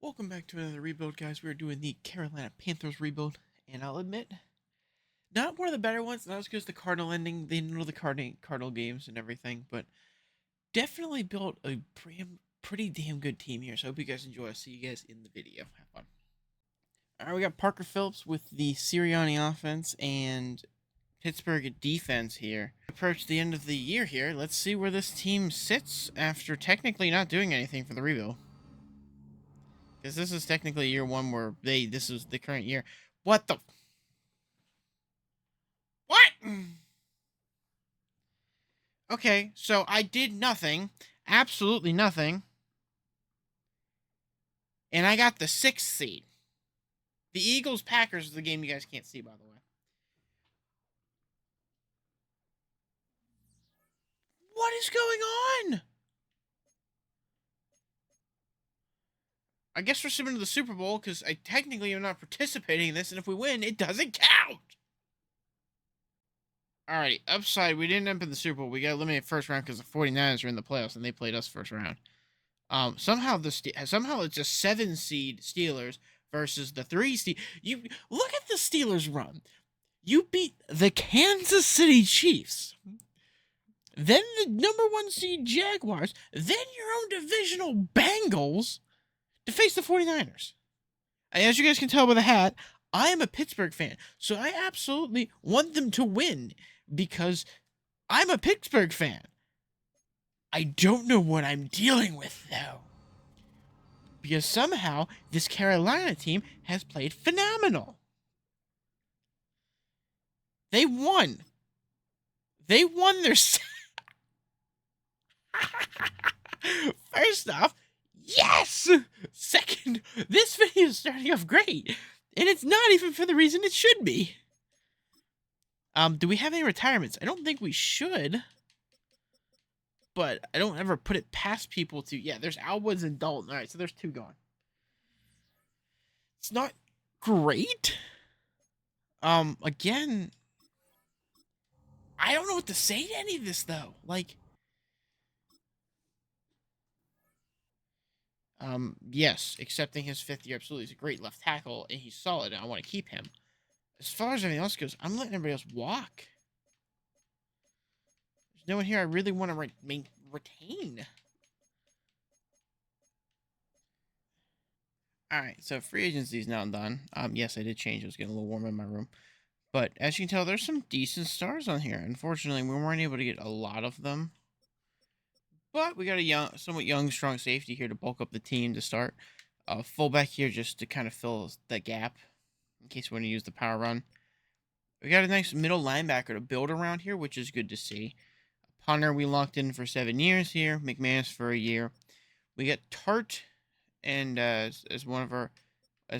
Welcome back to another rebuild, guys. We're doing the Carolina Panthers rebuild, and I'll admit, not one of the better ones. Not as good as the Cardinal ending. They know the Cardinal games and everything, but definitely built a pretty damn good team here. So I hope you guys enjoy. I'll see you guys in the video. Have fun. All right, we got Parker Phillips with the Sirianni offense and Pittsburgh defense here. Approach the end of the year here. Let's see where this team sits after technically not doing anything for the rebuild. Because this is technically year one where this is the current year. What the? What? Okay, so I did nothing. Absolutely nothing. And I got the 6th seed. The Eagles-Packers is the game you guys can't see, by the way. What is going on? I guess we're swimming to the Super Bowl because I technically am not participating in this, and if we win, it doesn't count. Alrighty, upside, we didn't end up in the Super Bowl. We got eliminated first round because the 49ers are in the playoffs, and they played us first round. Somehow it's a 7 seed Steelers versus the 3 seed. You look at the Steelers run. You beat the Kansas City Chiefs, then the number 1 seed Jaguars, then your own divisional Bengals to face the 49ers. And as you guys can tell by the hat, I am a Pittsburgh fan, so I absolutely want them to win because I'm a Pittsburgh fan. I don't know what I'm dealing with, though. Because somehow this Carolina team has played phenomenal. They won. They won their... First off, yes! Second, this video is starting off great. And it's not even for the reason it should be. Do we have any retirements? I don't think we should. But I don't ever put it past people to... Yeah, there's Alwoods and Dalton. Alright, so there's 2 gone. It's not great. Again... I don't know what to say to any of this, though. Like... yes, accepting his 5th year, absolutely. He's a great left tackle, and he's solid, and I want to keep him. As far as everything else goes, I'm letting everybody else walk. There's no one here I really want to retain. Alright, so free agency is now done. Yes, I did change. It was getting a little warm in my room. But as you can tell, there's some decent stars on here. Unfortunately, we weren't able to get a lot of them. But we got a somewhat young, strong safety here to bulk up the team to start. Fullback here just to kind of fill that gap in case we want to use the power run. We got a nice middle linebacker to build around here, which is good to see. A punter we locked in for 7 years here. McManus for a year. We got Tart and as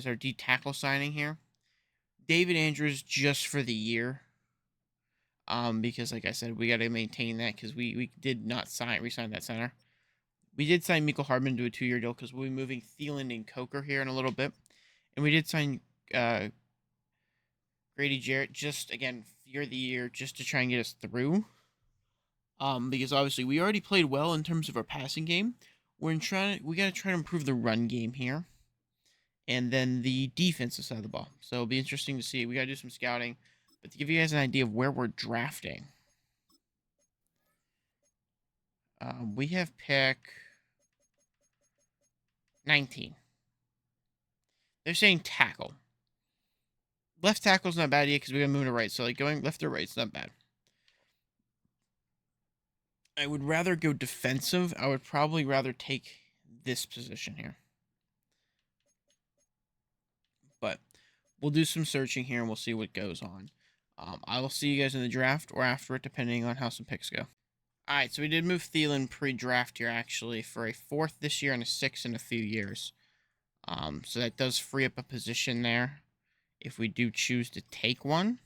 our D tackle signing here. David Andrews just for the year. Because like I said, we got to maintain that because we did not re-sign that center. We did sign Mecole Hardman to a 2-year deal because we'll be moving Thielen and Coker here in a little bit. And we did sign Grady Jarrett just, again, year of the year, just to try and get us through. Because obviously we already played well in terms of our passing game. We got to try to improve the run game here. And then the defensive side of the ball. So it'll be interesting to see. We got to do some scouting. But to give you guys an idea of where we're drafting. We have pick 19. They're saying tackle. Left tackle's not a bad idea because we got to move to right. So like going left or right is not bad. I would rather go defensive. I would probably rather take this position here. But we'll do some searching here and we'll see what goes on. I will see you guys in the draft or after it, depending on how some picks go. Alright, so we did move Thielen pre-draft here, actually, for a 4th this year and a 6th in a few years. So that does free up a position there if we do choose to take one.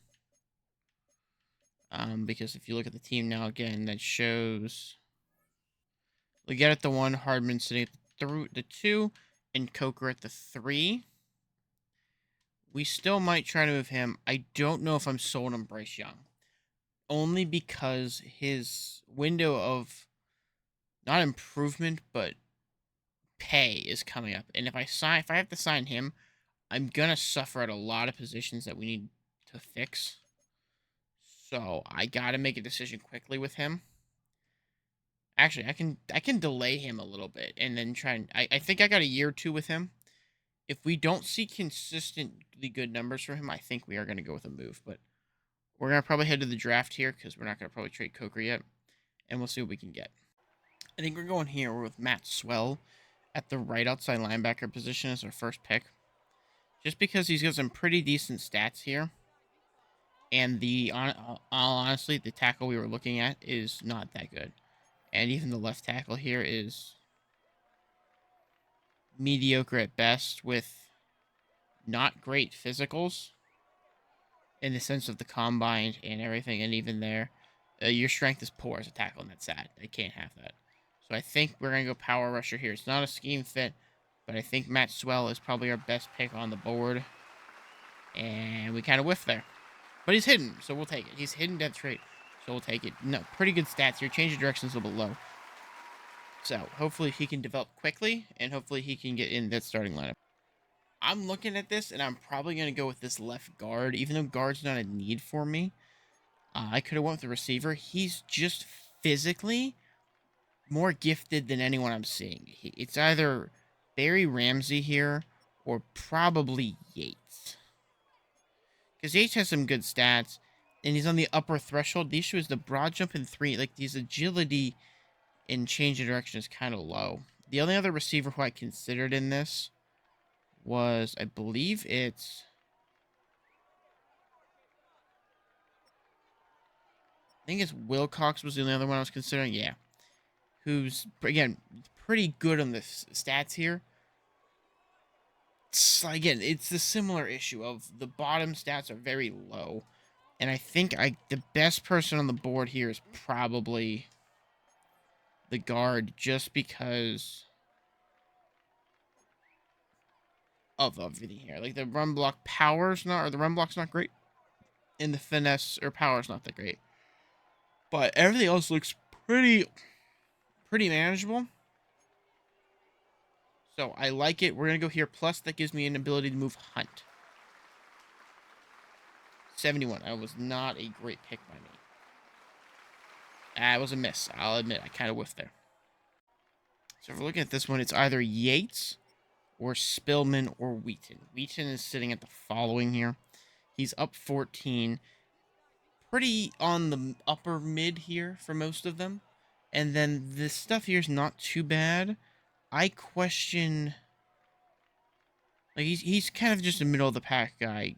Because if you look at the team now, again, that shows... We get at the 1, Hardman sitting at the 2, and Coker at the 3. We still might try to move him. I don't know if I'm sold on Bryce Young. Only because his window of, not improvement, but pay is coming up, and if I have to sign him, I'm gonna suffer at a lot of positions that we need to fix. So I gotta make a decision quickly with him. Actually, I can delay him a little bit and then try and I think I got a year or two with him. If we don't see consistently good numbers from him, I think we are gonna go with a move. But we're gonna probably head to the draft here because we're not gonna probably trade Coker yet, and we'll see what we can get. I think we're going here. We're with Matt Swell at the right outside linebacker position as our first pick, just because he's got some pretty decent stats here. And honestly, the tackle we were looking at is not that good. And even the left tackle here is mediocre at best with not great physicals in the sense of the combine and everything. And even there, your strength is poor as a tackle, and that's sad. I can't have that. So I think we're going to go power rusher here. It's not a scheme fit, but I think Matt Swell is probably our best pick on the board. And we kind of whiffed there. But he's hidden, so we'll take it. He's hidden dead trait, so we'll take it. No, pretty good stats here. Change of directions a little bit low. So hopefully he can develop quickly, and hopefully he can get in that starting lineup. I'm looking at this, and I'm probably going to go with this left guard, even though guard's not a need for me. I could have went with the receiver. He's just physically more gifted than anyone I'm seeing. It's either Barry Ramsey here or probably Yates. Because Yates has some good stats, and he's on the upper threshold. The issue is the broad jump in 3, like his agility and change of direction is kind of low. The only other receiver who I considered in this was, I believe it's... I think it's Wilcox was the only other one I was considering. Yeah. Who's, again, pretty good on the stats here. Again, it's the similar issue of the bottom stats are very low. And I think the best person on the board here is probably the guard, just because of everything here. Like the run block power's not, or the run block's not great. And the finesse or power's not that great. But everything else looks pretty manageable. So I like it. We're going to go here. Plus, that gives me an ability to move Hunt. 71. That was not a great pick by me. That was a miss. I'll admit, I kind of whiffed there. So if we're looking at this one, it's either Yates or Spillman or Wheaton. Wheaton is sitting at the following here. He's up 14. Pretty on the upper mid here for most of them. And then this stuff here is not too bad. I question... Like, he's kind of just a middle of the pack guy,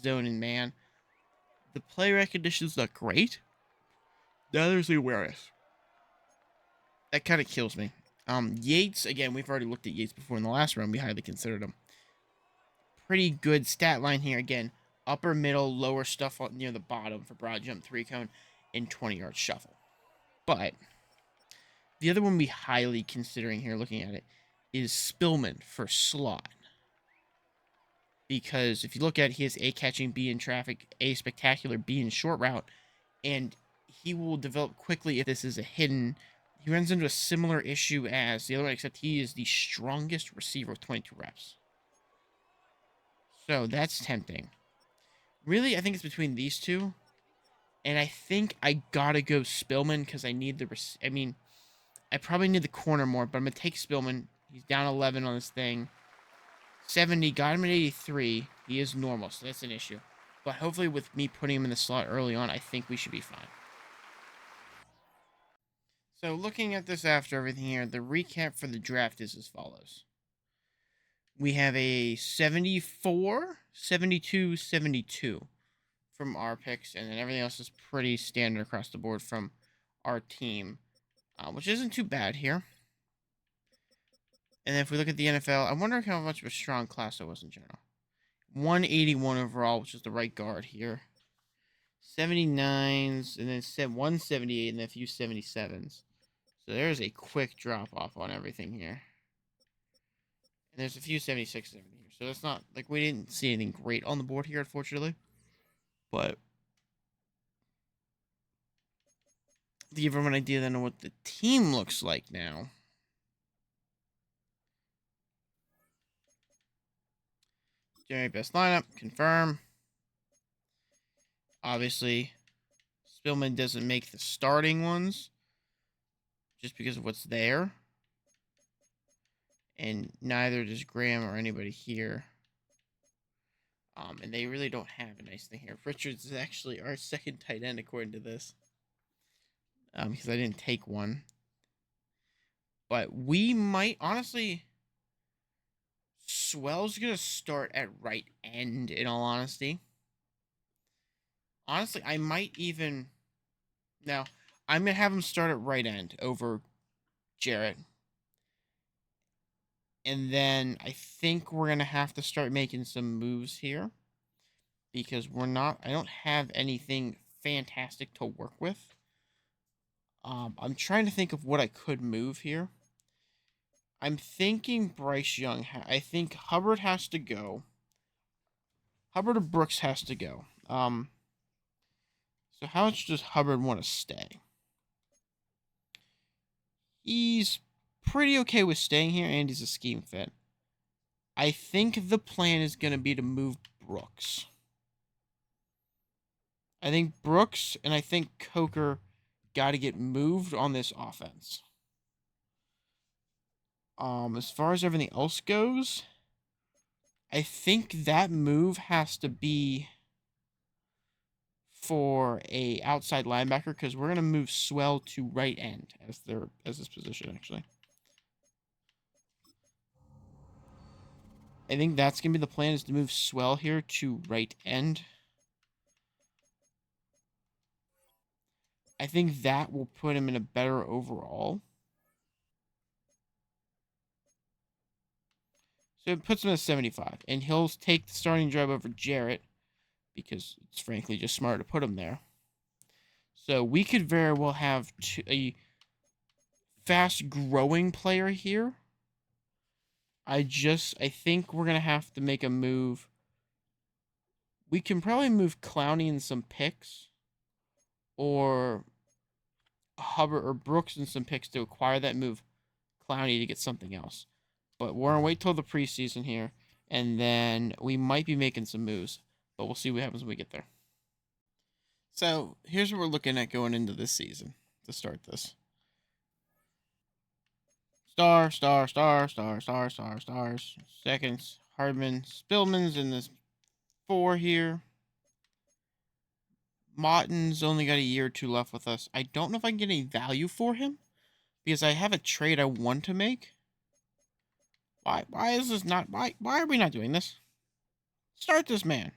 zoning man. The play recognition's not great. Neither is the awareness. That kind of kills me. Yates, again, we've already looked at Yates before in the last round. We highly considered him. Pretty good stat line here. Again, upper middle, lower stuff near the bottom for broad jump, 3-cone, and 20-yard shuffle. But the other one we highly considering here, looking at it, is Spillman for slot. Because if you look at it, he has A, catching, B, in traffic, A, spectacular, B, in short route, and he will develop quickly if this is a hidden. He runs into a similar issue as the other one, except he is the strongest receiver with 22 reps. So that's tempting. Really, I think it's between these two. And I think I gotta go Spillman because I need the... I probably need the corner more, but I'm going to take Spillman. He's down 11 on this thing. 70, got him at 83. He is normal, so that's an issue. But hopefully with me putting him in the slot early on, I think we should be fine. So looking at this after everything here, the recap for the draft is as follows. We have a 74, 72, 72 from our picks, and then everything else is pretty standard across the board from our team, which isn't too bad here. And then if we look at the NFL, I wonder how much of a strong class it was in general. 181 overall, which is the right guard here. 79s, and then 178, and then a few 77s. So there's a quick drop off on everything here. And there's a few 76s over here. So it's not like we didn't see anything great on the board here, unfortunately. But to give everyone an idea then of what the team looks like now. Generate best lineup. Confirm. Obviously, Spillman doesn't make the starting ones just because of what's there. And neither does Graham or anybody here. And they really don't have a nice thing here. Richards is actually our second tight end according to this. Because I didn't take one. But we might, honestly, Swell's going to start at right end, in all honesty. Honestly, I might even, now, I'm going to have him start at right end over Jarrett. And then I think we're going to have to start making some moves here. Because I don't have anything fantastic to work with. I'm trying to think of what I could move here. I'm thinking Bryce Young. I think Hubbard has to go. Hubbard or Brooks has to go. So how much does Hubbard want to stay? He's pretty okay with staying here, and he's a scheme fit. I think the plan is going to be to move Brooks. I think Brooks and I think Coker got to get moved on this offense. As far as everything else goes, I think that move has to be for a outside linebacker because we're gonna move Swell to right end as this position actually. I think that's gonna be the plan is to move Swell here to right end. I think that will put him in a better overall. So it puts him at 75, and he'll take the starting job over Jarrett because it's frankly just smarter to put him there. So we could very well have a fast-growing player here. I think we're going to have to make a move. We can probably move Clowney in some picks. Or Hubbard or Brooks in some picks to acquire that move Clowney to get something else. But we're going to wait till the preseason here. And then we might be making some moves. But we'll see what happens when we get there. So here's what we're looking at going into this season to start this. Star, star, star, star, star, star, stars. Seconds. Hardman. Spillman's in this 4 here. Motton's only got a year or 2 left with us. I don't know if I can get any value for him. Because I have a trade I want to make. Why is this not... Why are we not doing this? Start this man.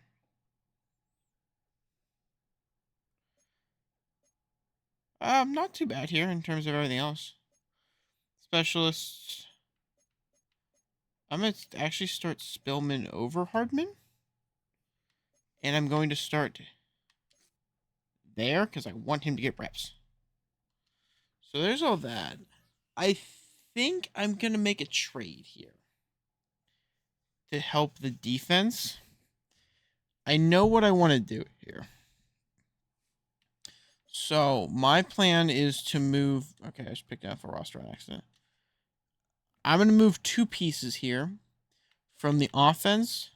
Not too bad here in terms of everything else. Specialists. I'm going to actually start Spillman over Hardman. And I'm going to start there because I want him to get reps. So there's all that. I think I'm going to make a trade here to help the defense. I know what I want to do here. So my plan is to move... Okay, I just picked out a roster on accident. I'm going to move 2 pieces here from the offense.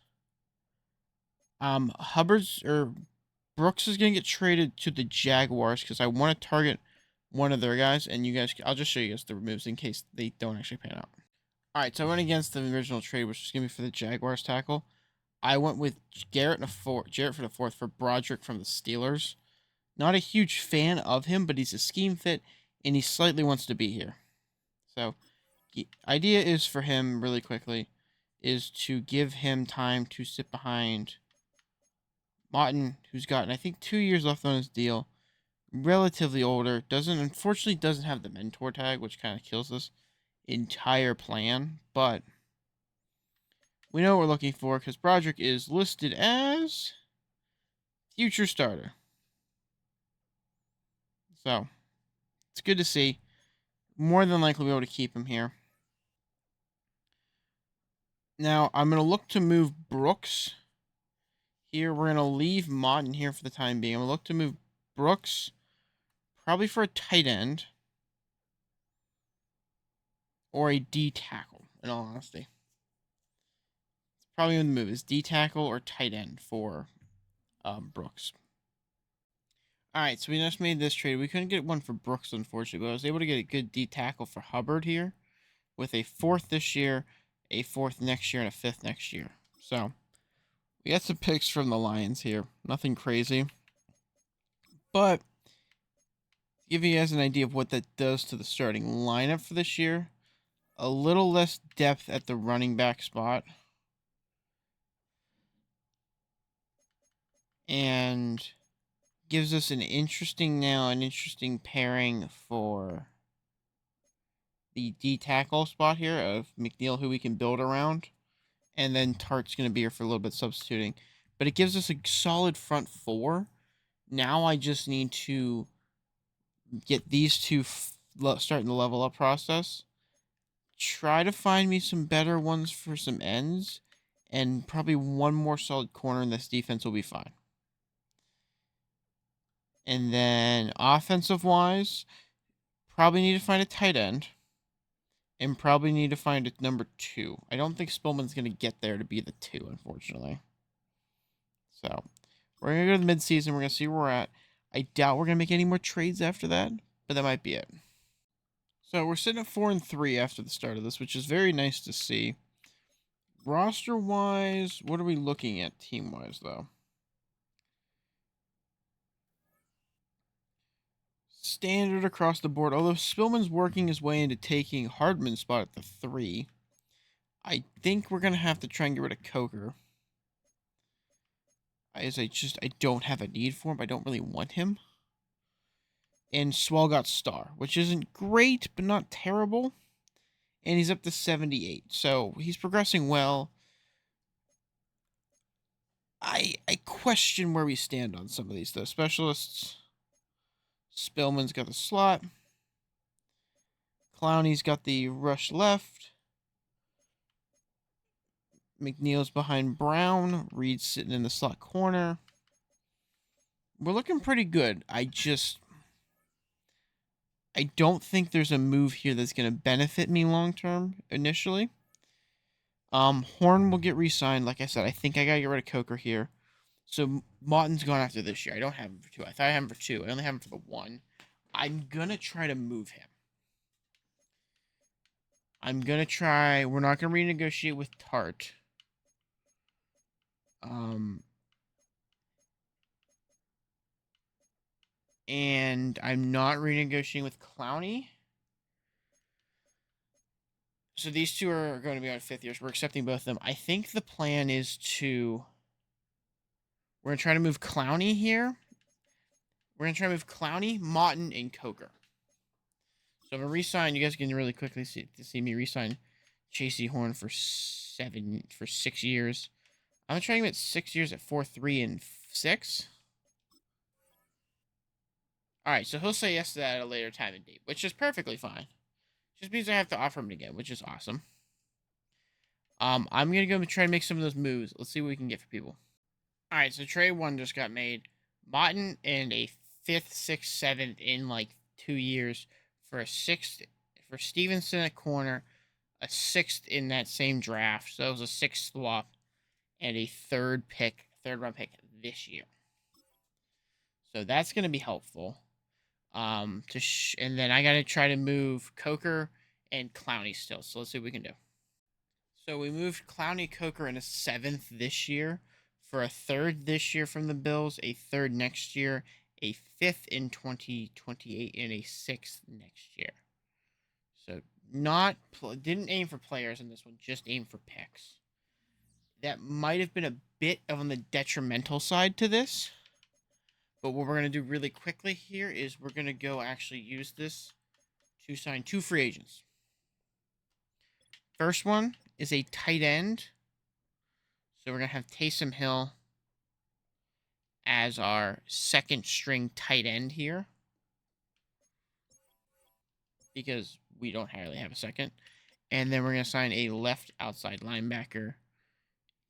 Hubbard's or Brooks is going to get traded to the Jaguars because I want to target one of their guys, and you guys, I'll just show you guys the moves in case they don't actually pan out. All right, so I went against the original trade, which was going to be for the Jaguars tackle. I went with Jarrett for the 4th for Broderick from the Steelers. Not a huge fan of him, but he's a scheme fit, and he slightly wants to be here. So, the idea is for him, really quickly, is to give him time to sit behind Motton, who's got, I think, 2 years left on his deal. Relatively older. Unfortunately doesn't have the mentor tag, which kind of kills this entire plan. But we know what we're looking for because Broderick is listed as future starter. So, it's good to see. More than likely we'll be able to keep him here. Now, I'm going to look to move Brooks. Here, we're going to leave Motton here for the time being. I'm going to look to move Brooks, probably for a tight end. Or a D tackle, in all honesty. It's Probably the move is D tackle or tight end for Brooks. All right, so we just made this trade. We couldn't get one for Brooks, unfortunately, but I was able to get a good D tackle for Hubbard here with a 4th this year, a 4th next year, and a 5th next year. So we got some picks from the Lions here. Nothing crazy. But give you guys an idea of what that does to the starting lineup for this year. A little less depth at the running back spot. And gives us an interesting pairing for the D tackle spot here of McNeil, who we can build around. And then Tart's going to be here for a little bit substituting. But it gives us a solid front 4. Now I just need to get these two starting the level up process. Try to find me some better ones for some ends. And probably one more solid corner in this defense will be fine. And then offensive-wise, probably need to find a tight end. And probably need to find a number 2. I don't think Spillman's going to get there to be the 2, unfortunately. So, we're going to go to the midseason. We're going to see where we're at. I doubt we're going to make any more trades after that, but that might be it. So, we're sitting at 4-3 after the start of this, which is very nice to see. Roster-wise, what are we looking at team-wise, though? Standard across the board. Although Spillman's working his way into taking Hardman's spot at the 3, I think we're going to have to try and get rid of Coker. I don't have a need for him. I don't really want him. And Swell got star, which isn't great, but not terrible. And he's up to 78. So he's progressing well. I question where we stand on some of these, though. Specialists. Spillman's got the slot. Clowney's got the rush left. McNeil's behind Brown. Reed's sitting in the slot corner. We're looking pretty good. I don't think there's a move here that's going to benefit me long term initially. Horn will get re-signed. Like I said, I think I got to get rid of Coker here. So Maughton's gone after this year. I don't have him for 2. I thought I had him for 2. I only have him for the 1. I'm going to try to move him. We're not going to renegotiate with Tart. And I'm not renegotiating with Clowney. So these two are going to be on 5th years. We're accepting both of them. I think the plan is we're going to try to move Clowney here. We're going to try to move Clowney, Maughton, and Coker. So I'm going to re-sign. You guys can really quickly see me re-sign Chasey Horn for 6 years. I'm going to try him at 6 years at 4, 3, and 6. Alright, so he'll say yes to that at a later time and date, which is perfectly fine. Just means I have to offer him again, which is awesome. I'm going to go and try to make some of those moves. Let's see what we can get for people. Alright, so trade 1 just got made. Maughton and a 5th, 6th, 7th in like 2 years for a 6th for Stevenson at corner, a 6th in that same draft. So that was a 6th swap and a 3rd round pick this year. So that's going to be helpful. And then I got to try to move Coker and Clowney still. So let's see what we can do. So we moved Clowney, Coker in a 7th this year for a 3rd this year from the Bills, a 3rd next year, a 5th in 2028, and a 6th next year. So didn't aim for players in this one, just aim for picks. That might have been a bit on the detrimental side to this. But what we're going to do really quickly here is we're going to go actually use this to sign 2 free agents. First one is a tight end. So we're going to have Taysom Hill as our 2nd string tight end here. Because we don't really have a second. And then we're going to sign a left outside linebacker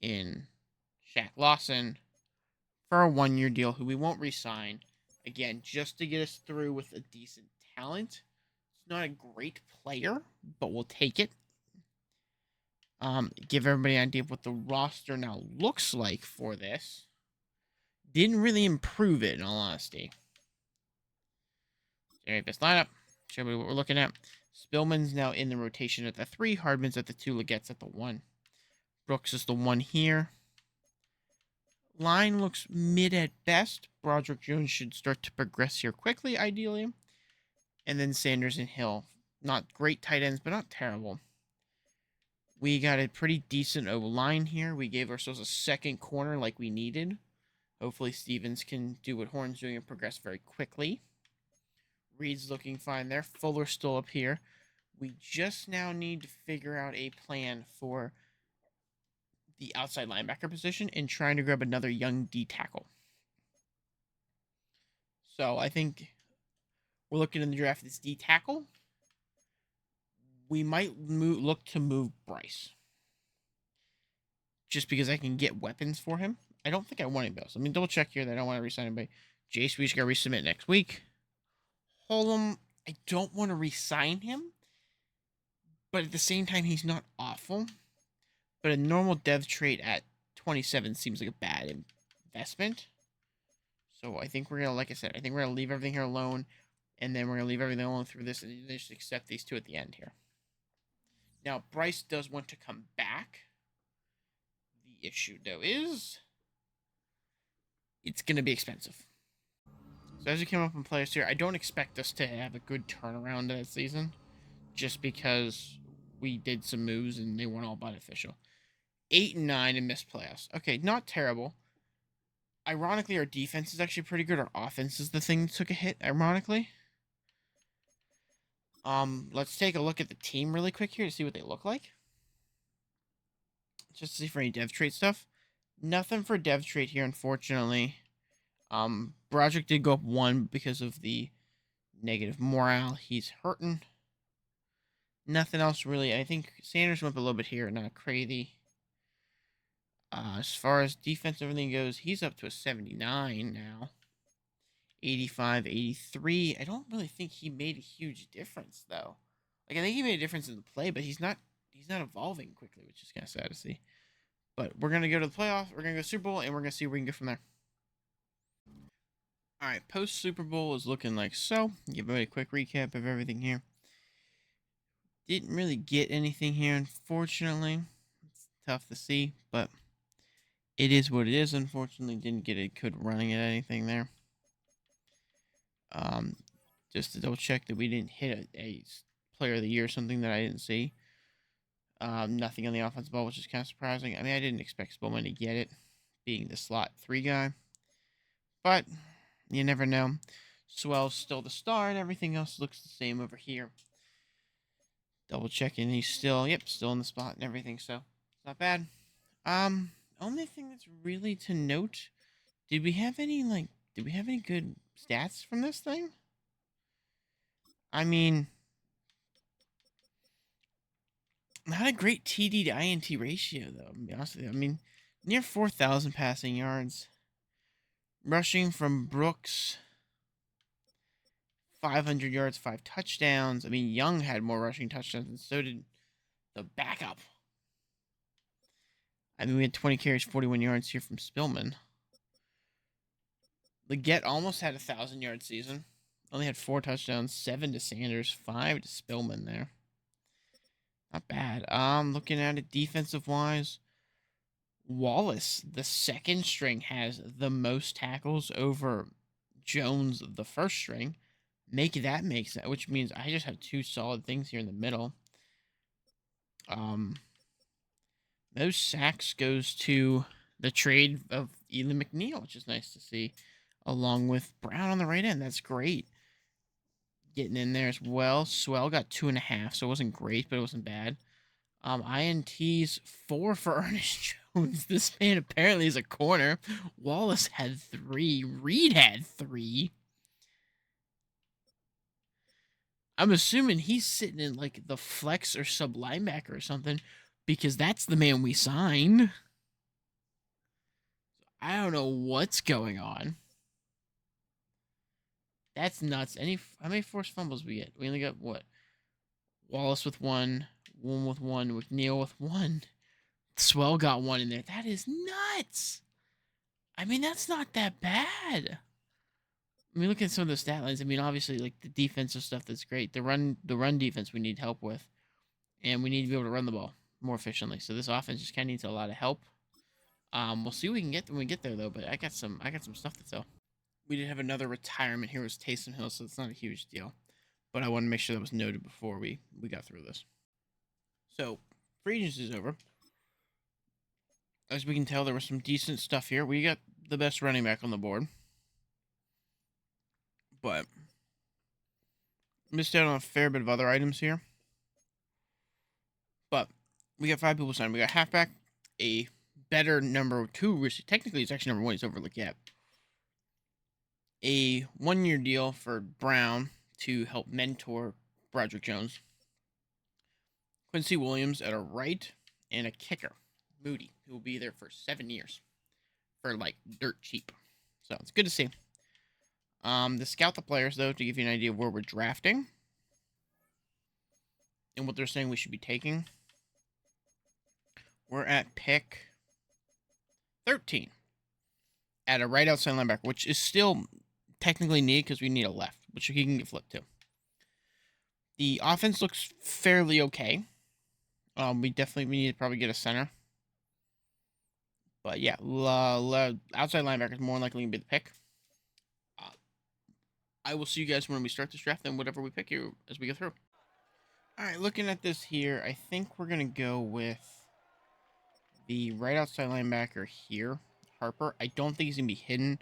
in Shaq Lawson for a 1-year deal who we won't re-sign. Again, just to get us through with a decent talent. It's not a great player, but we'll take it. Give everybody an idea of what the roster now looks like for this. Didn't really improve it, in all honesty. Generate best lineup. Show me what we're looking at. Spillman's now in the rotation at the 3. Hardman's at the 2. Legette's at the 1. Brooks is the 1 here. Line looks mid at best. Broderick Jones should start to progress here quickly, ideally. And then Sanders and Hill. Not great tight ends, but not terrible. We got a pretty decent O-line here. We gave ourselves a second corner like we needed. Hopefully Stevens can do what Horn's doing and progress very quickly. Reed's looking fine there. Fuller's still up here. We just now need to figure out a plan for the outside linebacker position and trying to grab another young D tackle. So I think we're looking in the draft this D tackle. We might look to move Bryce. Just because I can get weapons for him. I don't think I want anybody else. Let me double check here that I don't want to resign anybody. Jace, we just got to resubmit next week. Holm, I don't want to resign him. But at the same time, he's not awful. But a normal dev trait at 27 seems like a bad investment. So I think we're going to, like I said, I think we're going to leave everything here alone. And then we're going to leave everything alone through this and just accept these two at the end here. Now, Bryce does want to come back. The issue, though, is it's going to be expensive. So as we came up in players here, I don't expect us to have a good turnaround that season. Just because we did some moves and they weren't all beneficial. 8 and 9 and missed playoffs. Okay, not terrible. Ironically, our defense is actually pretty good. Our offense is the thing that took a hit, ironically. Let's take a look at the team really quick here to see what they look like. Just to see for any dev trait stuff. Nothing for dev trait here, unfortunately. Broderick did go up 1 because of the negative morale. He's hurting. Nothing else really. I think Sanders went up a little bit here, not crazy. As far as defense, everything goes, he's up to a 79 now. 85, 83. I don't really think he made a huge difference, though. Like, I think he made a difference in the play, but he's not evolving quickly, which is kind of sad to see. But we're going to go to the playoffs, we're going to go Super Bowl, and we're going to see where we can go from there. All right, post-Super Bowl is looking like so. Give a quick recap of everything here. Didn't really get anything here, unfortunately. It's tough to see, but it is what it is. Unfortunately, didn't get a good running at anything there. Just to double check that we didn't hit a player of the year or something that I didn't see. Nothing on the offensive ball, which is kind of surprising. I mean, I didn't expect Spillman to get it, being the slot 3 guy. But you never know. Swell's still the star, and everything else looks the same over here. Double checking, he's still in the spot and everything, so it's not bad. Only thing that's really to note, did we have any good stats from this thing? I mean, not a great TD to INT ratio, though, to be honest with you. I mean, near 4,000 passing yards. Rushing from Brooks, 500 yards, 5 touchdowns. I mean, Young had more rushing touchdowns, and so did the backup. I mean, we had 20 carries, 41 yards here from Spillman. Legette almost had a 1,000-yard season. Only had 4 touchdowns, 7 to Sanders, 5 to Spillman there. Not bad. Looking at it defensive-wise, Wallace, the second string, has the most tackles over Jones, the first string. Make sense, which means I just have 2 solid things here in the middle. Most sacks goes to the trade of Eli McNeil, which is nice to see, along with Brown on the right end. That's great. Getting in there as well. Swell got 2.5, so it wasn't great, but it wasn't bad. INTs 4 for Ernest Jones. This man apparently is a corner. Wallace had 3. Reed had 3. I'm assuming he's sitting in like the flex or sub linebacker or something, because that's the man we signed. I don't know what's going on. That's nuts. How many forced fumbles we get? We only got what? Wallace with 1, One with one. McNeil with one. Swell got one in there. That is nuts. I mean, that's not that bad. I mean, look at some of the stat lines. I mean, obviously, like the defensive stuff, that's great. The run defense, we need help with, and we need to be able to run the ball more efficiently. So this offense just kind of needs a lot of help. We'll see what we can get when we get there, though. But I got some stuff to tell. We did have another retirement here was Taysom Hill, so it's not a huge deal. But I want to make sure that was noted before we got through this. So free agency is over. As we can tell, there was some decent stuff here. We got the best running back on the board, but missed out on a fair bit of other items here. But we got 5 people signed. We got halfback, a better number 2. Technically, it's actually number 1. He's overlooked yet. A 1-year deal for Brown to help mentor Broderick Jones. Quincy Williams at a right, and a kicker, Moody, who will be there for 7 years for like dirt cheap. So it's good to see. To scout the players, though, to give you an idea of where we're drafting and what they're saying we should be taking. We're at pick 13 at a right outside linebacker, which is still technically needed because we need a left, which he can get flipped to. The offense looks fairly okay. We need to probably get a center. But yeah, outside linebacker is more likely to be the pick. I will see you guys when we start this draft and whatever we pick here as we go through. All right, looking at this here, I think we're going to go with the right outside linebacker here, Harper. I don't think he's going to be hidden,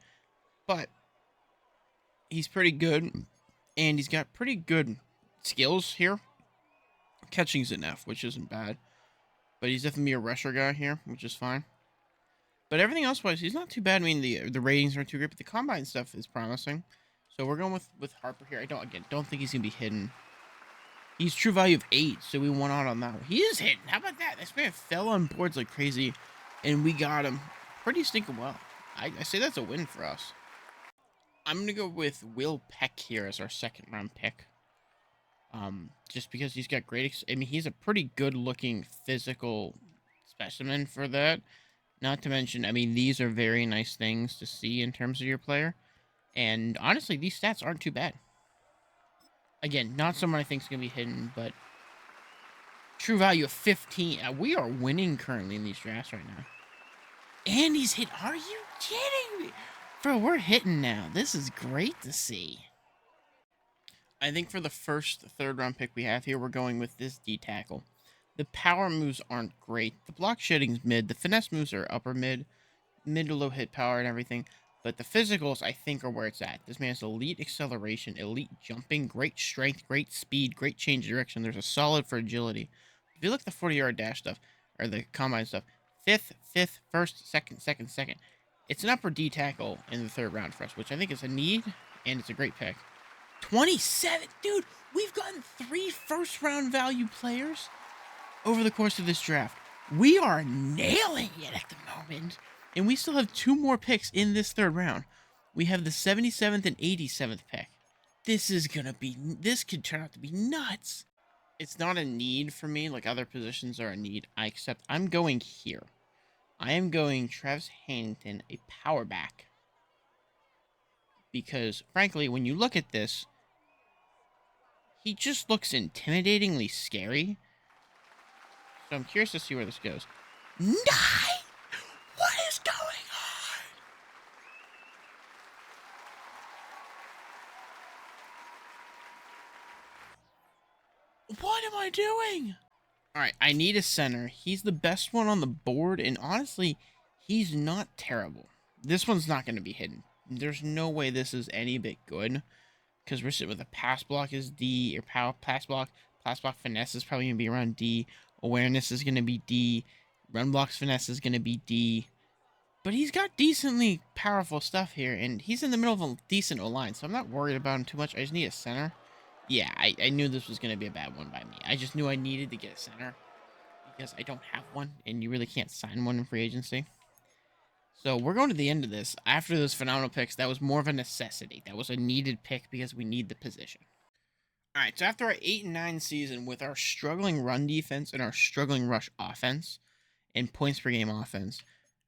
but he's pretty good, and he's got pretty good skills here. Catching's an F, which isn't bad, but he's definitely a rusher guy here, which is fine. But everything else-wise, he's not too bad. I mean, the ratings aren't too great, but the combine stuff is promising. So we're going with Harper here. I don't think he's going to be hidden. He's true value of 8, so we won out on that one. He is hidden. How about that? This man fell on boards like crazy, and we got him pretty stinking well. I say that's a win for us. I'm going to go with Will Peck here as our second-round pick. Just because he's got great... I mean, he's a pretty good-looking physical specimen for that. Not to mention, I mean, these are very nice things to see in terms of your player. And honestly, these stats aren't too bad. Again, not someone I think is going to be hidden, but true value of 15. We are winning currently in these drafts right now. And he's hit. Are you kidding me? Bro, we're hitting now. This is great to see. I think for the first third-round pick we have here, we're going with this D-tackle. The power moves aren't great. The block shedding's mid. The finesse moves are upper mid to low hit power and everything. But the physicals, I think, are where it's at. This man has elite acceleration, elite jumping, great strength, great speed, great change of direction. There's a solid for agility. If you look at the 40-yard dash stuff, or the combine stuff, fifth, first, second. It's an upper D tackle in the third round for us, which I think is a need, and it's a great pick. 27, dude, we've gotten 3 first-round value players over the course of this draft. We are nailing it at the moment. And we still have 2 more picks in this third round. We have the 77th and 87th pick. This could turn out to be nuts. It's not a need for me, like other positions are a need. I'm going here. I am going Travis Hannington, a power back. Because, frankly, when you look at this, he just looks intimidatingly scary. So I'm curious to see where this goes. 9! What is going on? What am I doing? All right, I need a center. He's the best one on the board, and honestly, he's not terrible. This one's not going to be hidden. There's no way this is any bit good, because we're sitting with a pass block is D, or pass block finesse is probably going to be around D, awareness is going to be D, run blocks finesse is going to be D. But he's got decently powerful stuff here, and he's in the middle of a decent O-line, so I'm not worried about him too much. I just need a center. Yeah, I knew this was going to be a bad one by me. I just knew I needed to get a center, because I don't have one, and you really can't sign one in free agency. So we're going to the end of this. After those phenomenal picks, that was more of a necessity. That was a needed pick because we need the position. All right, so after our 8 and 9 season with our struggling run defense and our struggling rush offense and points per game offense,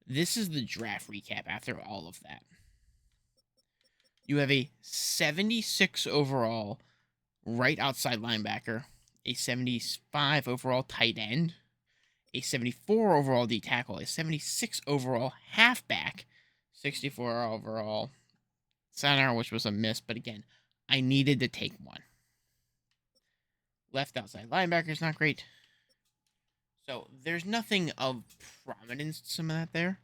this is the draft recap after all of that. You have a 76 overall right outside linebacker, a 75 overall tight end, a 74 overall D tackle, a 76 overall halfback, 64 overall center, which was a miss, but again, I needed to take one. Left outside linebacker is not great. So there's nothing of prominence to some of that there.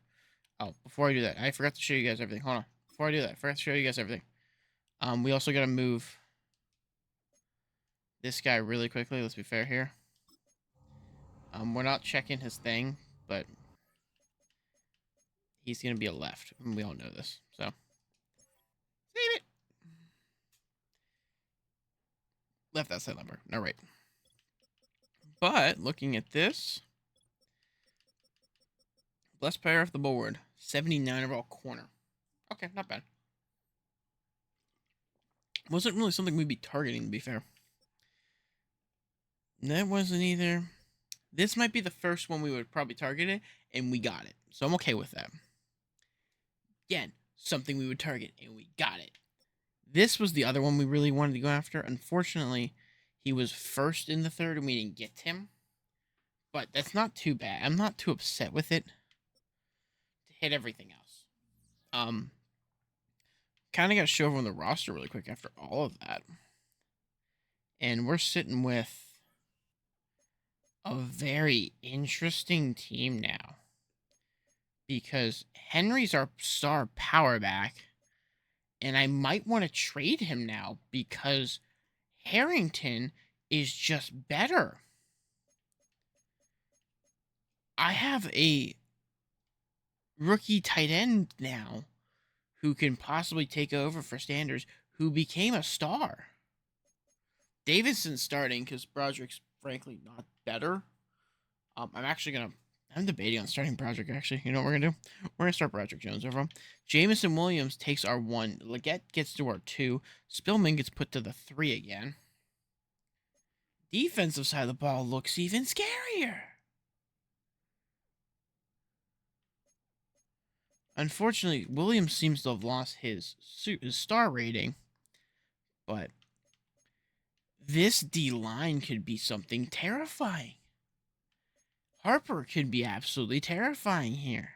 Oh, before I do that, I forgot to show you guys everything. Hold on. Before I do that, I forgot to show you guys everything. We also got to move this guy really quickly. Let's be fair here. We're not checking his thing, but he's going to be a left. And we all know this. So, save it. Left outside linebacker. No, right. But looking at this, best player off the board, 79 overall corner. Okay, not bad. Wasn't really something we'd be targeting, to be fair. That wasn't either. This might be the first one we would probably target it, and we got it. So I'm okay with that. Again, something we would target, and we got it. This was the other one we really wanted to go after. Unfortunately, he was first in the third, and we didn't get him. But that's not too bad. I'm not too upset with it to hit everything else. Kind of got to show everyone the roster really quick after all of that. And we're sitting with a very interesting team now. Because Henry's our star power back. And I might want to trade him now because Harrington is just better. I have a rookie tight end now who can possibly take over for Sanders, who became a star. Davidson's starting because Broderick's frankly not better. I'm debating on starting Broderick, actually. You know what we're going to do? We're going to start Broderick Jones over him. Jamison Williams takes our 1. Leggett gets to our 2. Spillman gets put to the 3 again. Defensive side of the ball looks even scarier. Unfortunately, Williams seems to have lost his star rating. But this D-line could be something terrifying. Harper could be absolutely terrifying here.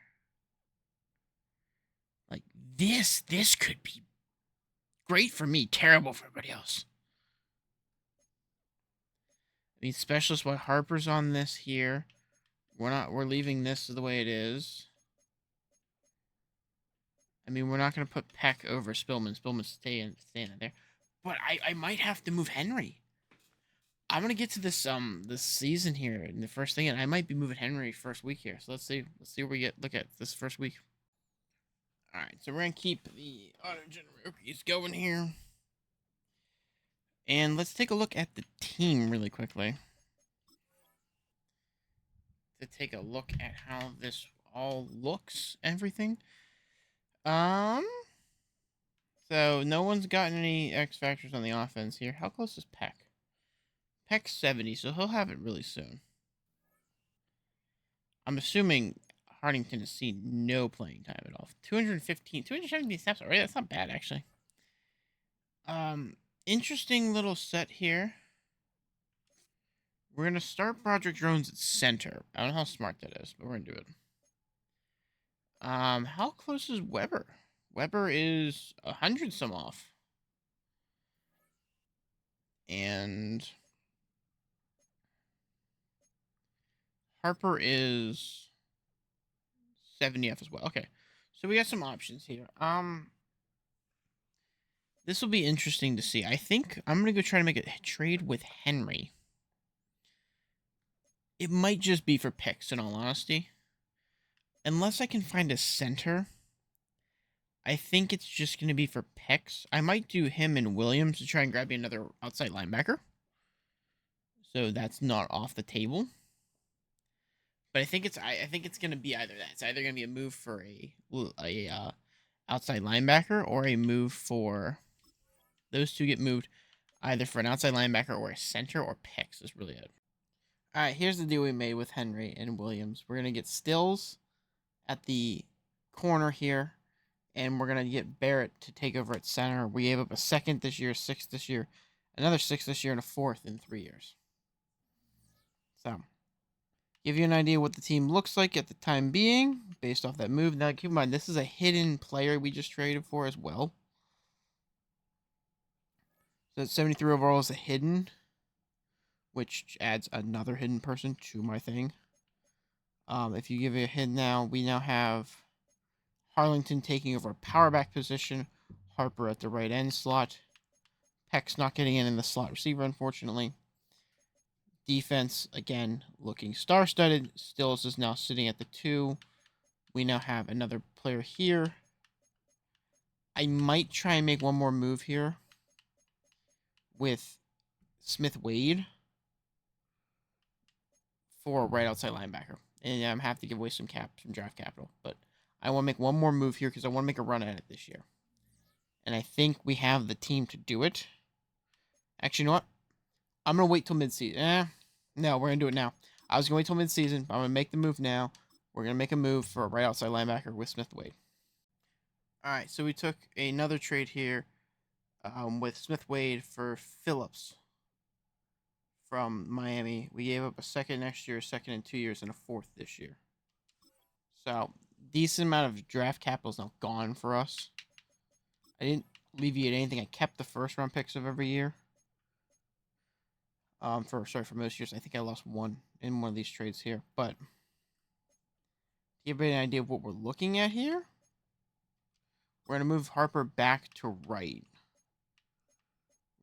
Like, this could be great for me, terrible for everybody else. I mean, specialist while Harper's on this here. We're leaving this the way it is. I mean, we're not going to put Peck over Spillman. Spillman's staying in there. But I might have to move Henry. I'm going to get to this season here in the first thing, and I might be moving Henry first week here. So let's see where we look at this first week. All right, so we're going to keep the auto-generated rookies going here. And let's take a look at the team really quickly. To take a look at how this all looks, everything. So no one's gotten any X factors on the offense here. How close is Peck? Peck's 70, so he'll have it really soon. I'm assuming Hartington has seen no playing time at all. 270 snaps already. That's not bad, actually. Interesting little set here. We're gonna start Broderick Jones at center. I don't know how smart that is, but we're gonna do it. How close is Weber? Weber is 100 some off. And Harper is 70 off as well. Okay. So we got some options here. This will be interesting to see. I think I'm going to go try to make a trade with Henry. It might just be for picks, in all honesty. Unless I can find a center, I think it's just going to be for picks. I might do him and Williams to try and grab me another outside linebacker. So that's not off the table. But I think it's going to be either that. It's either going to be a move for a outside linebacker or a move for those two get moved. either for an outside linebacker or a center or picks is really it. All right, here's the deal we made with Henry and Williams. We're gonna get Stills at the corner here, and we're gonna get Barrett to take over at center. We gave up a second this year, sixth this year, another sixth this year, and a fourth in 3 years. So, give you an idea what the team looks like at the time being based off that move. Now, keep in mind this is a hidden player we just traded for as well. So that 73 overall is a hidden, which adds another hidden person to my thing. If you give it a hit now, we now have Harlington taking over a power back position, Harper at the right end slot, Peck's not getting in the slot receiver, unfortunately. Defense, again, looking star-studded. Stills is now sitting at the 2. We now have another player here. I might try and make one more move here with Smith Wade for a right outside linebacker. And I'm have to give away some draft capital. But I want to make one more move here because I want to make a run at it this year. And I think we have the team to do it. Actually, you know what? I'm going to wait till midseason. No, we're going to do it now. I was going to wait till midseason, but I'm going to make the move now. We're going to make a move for a right outside linebacker with Smith Wade. All right, so we took another trade here with Smith Wade for Phillips from Miami. We gave up a second next year, a second in 2 years, and a fourth this year. So, decent amount of draft capital is now gone for us. I didn't alleviate anything. I kept the first round picks of every year. For most years. I think I lost one in one of these trades here. But to give you an idea of what we're looking at here, we're going to move Harper back to right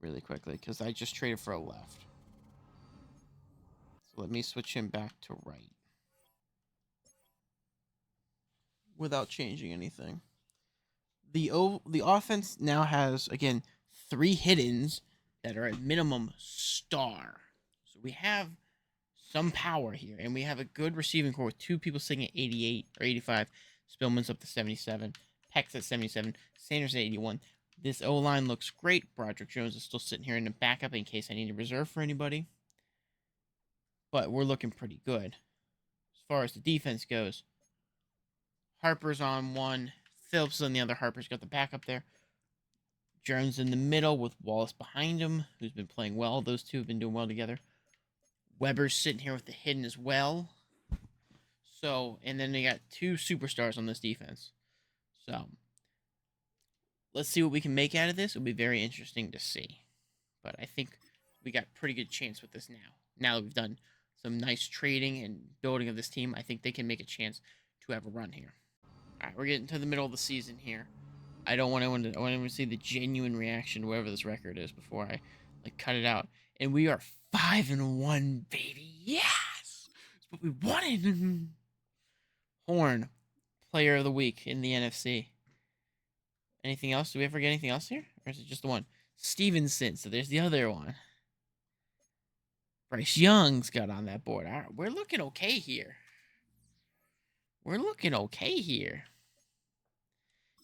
really quickly because I just traded for a left. So let me switch him back to right without changing anything. The offense now has, again, 3 hiddens that are at minimum star. So we have some power here, and we have a good receiving core with 2 people sitting at 88 or 85. Spillman's up to 77. Peck's at 77. Sanders at 81. This O-line looks great. Broderick Jones is still sitting here in the backup in case I need a reserve for anybody. But we're looking pretty good. As far as the defense goes, Harper's on one. Phillips on the other. Harper's got the backup there. Jones in the middle with Wallace behind him, who's been playing well. Those two have been doing well together. Weber's sitting here with the hidden as well. So, and then they got 2 superstars on this defense. So, let's see what we can make out of this. It'll be very interesting to see. But I think we got a pretty good chance with this now. Now that we've done some nice trading and building of this team, I think they can make a chance to have a run here. All right, we're getting to the middle of the season here. I don't want anyone to see the genuine reaction to whatever this record is before I cut it out. And we are 5-1, baby. Yes, that's what we wanted. Horn, player of the week in the NFC. Anything else? Do we ever get anything else here, or is it just the one? Stevenson. So there's the other one. Bryce Young's got on that board. All right, we're looking okay here.